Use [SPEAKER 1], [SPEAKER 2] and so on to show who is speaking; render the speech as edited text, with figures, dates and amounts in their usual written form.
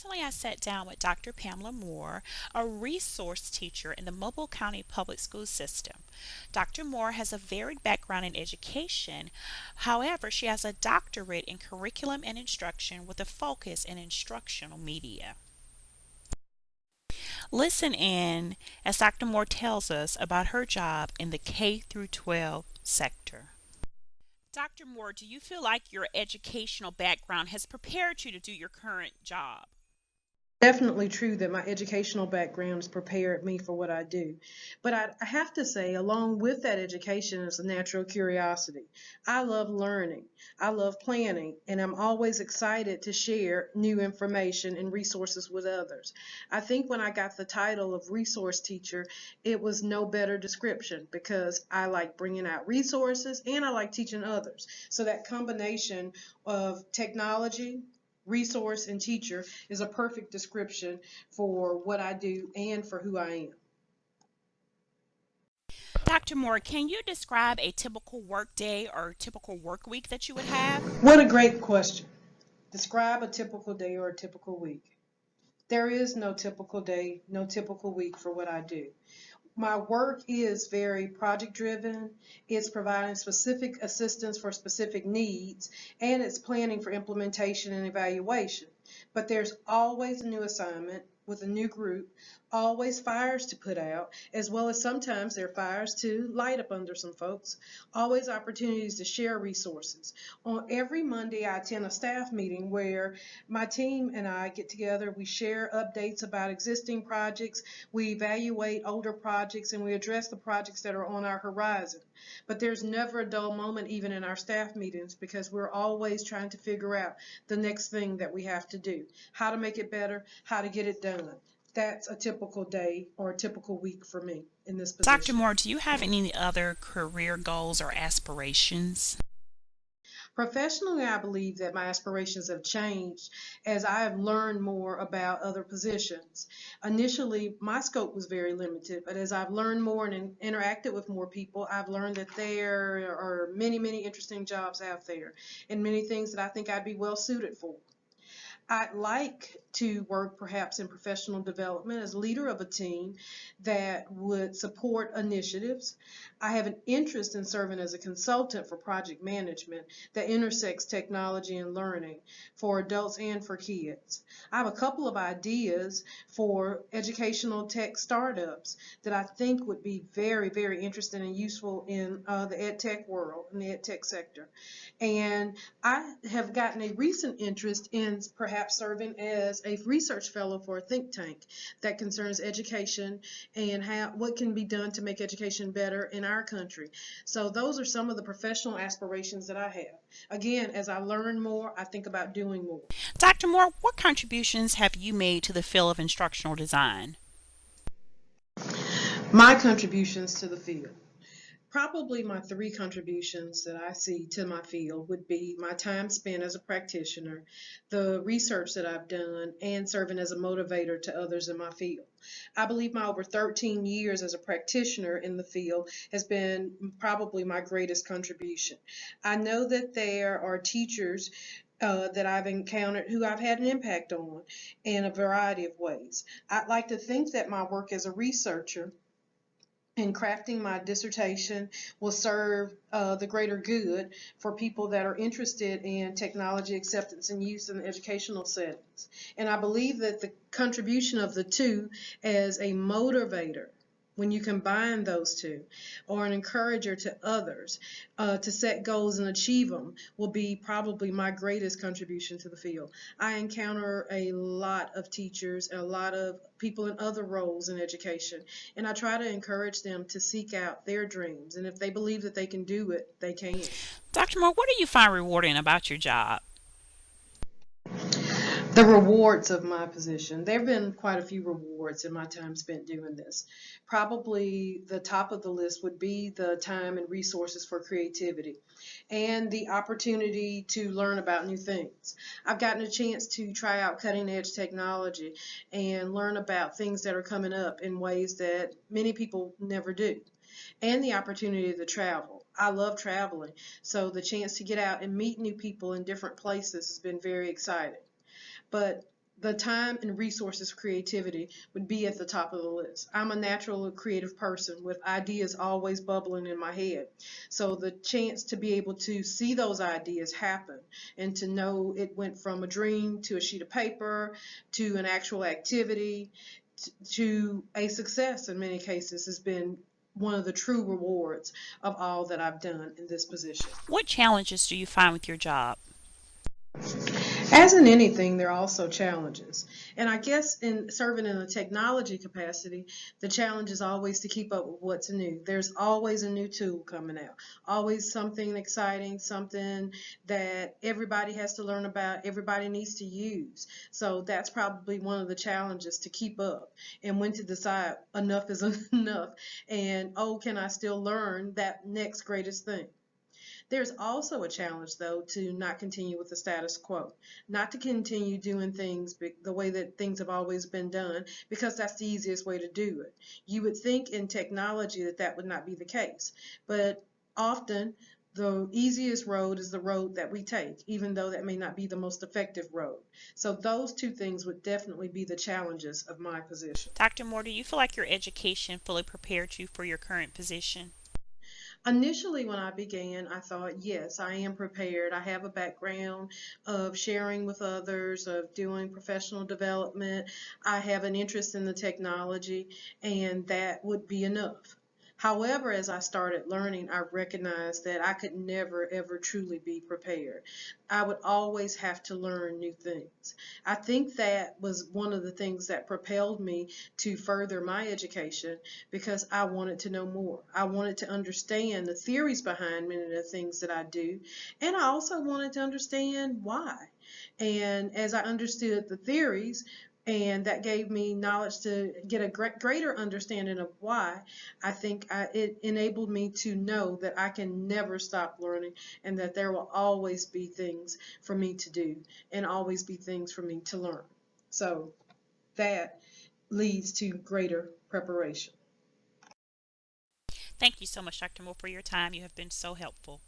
[SPEAKER 1] recently I sat down with Dr. Pamela Moore, a resource teacher in the Mobile County Public School System. Dr. Moore has a varied background in education. However, she has a doctorate in curriculum and instruction with a focus in instructional media. Listen in as Dr. Moore tells us about her job in the K through 12 sector. Dr. Moore, do you feel like your educational background has prepared you to do your current job?
[SPEAKER 2] Definitely true that my educational background has prepared me for what I do. But I have to say, along with that education is a natural curiosity. I love learning, I love planning, and I'm always excited to share new information and resources with others. I think when I got the title of resource teacher, it was no better description because I like bringing out resources and I like teaching others. So that combination of technology, resource, and teacher is a perfect description for what I do and for who I am.
[SPEAKER 1] Dr. Moore, can you describe a typical work day or typical work week that you would have?
[SPEAKER 2] What a great question. Describe a typical day or a typical week. There is no typical day, no typical week for what I do. My work is very project driven. It's providing specific assistance for specific needs, and it's planning for implementation and evaluation. But there's always a new assignment with a new group, always fires to put out, as well as sometimes there are fires to light up under some folks, always opportunities to share resources. On every Monday, I attend a staff meeting where my team and I get together, we share updates about existing projects, we evaluate older projects, and we address the projects that are on our horizon. But there's never a dull moment even in our staff meetings because we're always trying to figure out the next thing that we have to do, how to make it better, how to get it done. That's a typical day or a typical week for me in this
[SPEAKER 1] Dr.
[SPEAKER 2] position.
[SPEAKER 1] Moore, do you have any other career goals or aspirations?
[SPEAKER 2] Professionally, I believe that my aspirations have changed as I have learned more about other positions. Initially, my scope was very limited, but as I've learned more and interacted with more people, I've learned that there are many, many interesting jobs out there and many things that I think I'd be well suited for. I'd like to work perhaps in professional development as leader of a team that would support initiatives. I have an interest in serving as a consultant for project management that intersects technology and learning for adults and for kids. I have a couple of ideas for educational tech startups that I think would be very, very interesting and useful in the ed tech world, in the ed tech sector. And I have gotten a recent interest in perhaps serving as a research fellow for a think tank that concerns education and what can be done to make education better in our country. So those are some of the professional aspirations that I have. Again, as I learn more, I think about doing more.
[SPEAKER 1] Dr. Moore, what contributions have you made to the field of instructional design?
[SPEAKER 2] My contributions to the field. Probably my three contributions that I see to my field would be my time spent as a practitioner, the research that I've done, and serving as a motivator to others in my field. I believe my over 13 years as a practitioner in the field has been probably my greatest contribution. I know that there are teachers that I've encountered who I've had an impact on in a variety of ways. I'd like to think that my work as a researcher in crafting my dissertation will serve the greater good for people that are interested in technology acceptance and use in educational settings. And I believe that the contribution of the two as a motivator, when you combine those two, or an encourager to others to set goals and achieve them, will be probably my greatest contribution to the field. I encounter a lot of teachers and a lot of people in other roles in education, and I try to encourage them to seek out their dreams. And if they believe that they can do it, they can.
[SPEAKER 1] Dr. Moore, what do you find rewarding about your job?
[SPEAKER 2] The rewards of my position. There have been quite a few rewards in my time spent doing this. Probably the top of the list would be the time and resources for creativity and the opportunity to learn about new things. I've gotten a chance to try out cutting edge technology and learn about things that are coming up in ways that many people never do. And the opportunity to travel. I love traveling, so the chance to get out and meet new people in different places has been very exciting. But the time and resources creativity would be at the top of the list. I'm a natural creative person with ideas always bubbling in my head. So the chance to be able to see those ideas happen and to know it went from a dream to a sheet of paper to an actual activity to a success in many cases has been one of the true rewards of all that I've done in this position.
[SPEAKER 1] What challenges do you find with your job?
[SPEAKER 2] As in anything, there are also challenges. And I guess in serving in a technology capacity, the challenge is always to keep up with what's new. There's always a new tool coming out, always something exciting, something that everybody has to learn about, everybody needs to use. So that's probably one of the challenges, to keep up and when to decide enough is enough, and oh, can I still learn that next greatest thing? There's also a challenge, though, to not continue with the status quo, not to continue doing things the way that things have always been done, because that's the easiest way to do it. You would think in technology that that would not be the case, but often the easiest road is the road that we take, even though that may not be the most effective road. So those two things would definitely be the challenges of my position.
[SPEAKER 1] Dr. Moore, do you feel like your education fully prepared you for your current position?
[SPEAKER 2] Initially, when I began, I thought, yes, I am prepared. I have a background of sharing with others, of doing professional development. I have an interest in the technology, and that would be enough. However, as I started learning, I recognized that I could never, ever truly be prepared. I would always have to learn new things. I think that was one of the things that propelled me to further my education, because I wanted to know more. I wanted to understand the theories behind many of the things that I do, and I also wanted to understand why. And as I understood the theories, and that gave me knowledge to get a greater understanding of why, I think it enabled me to know that I can never stop learning, and that there will always be things for me to do and always be things for me to learn. So that leads to greater preparation.
[SPEAKER 1] Thank you so much, Dr. Moore, for your time. You have been so helpful.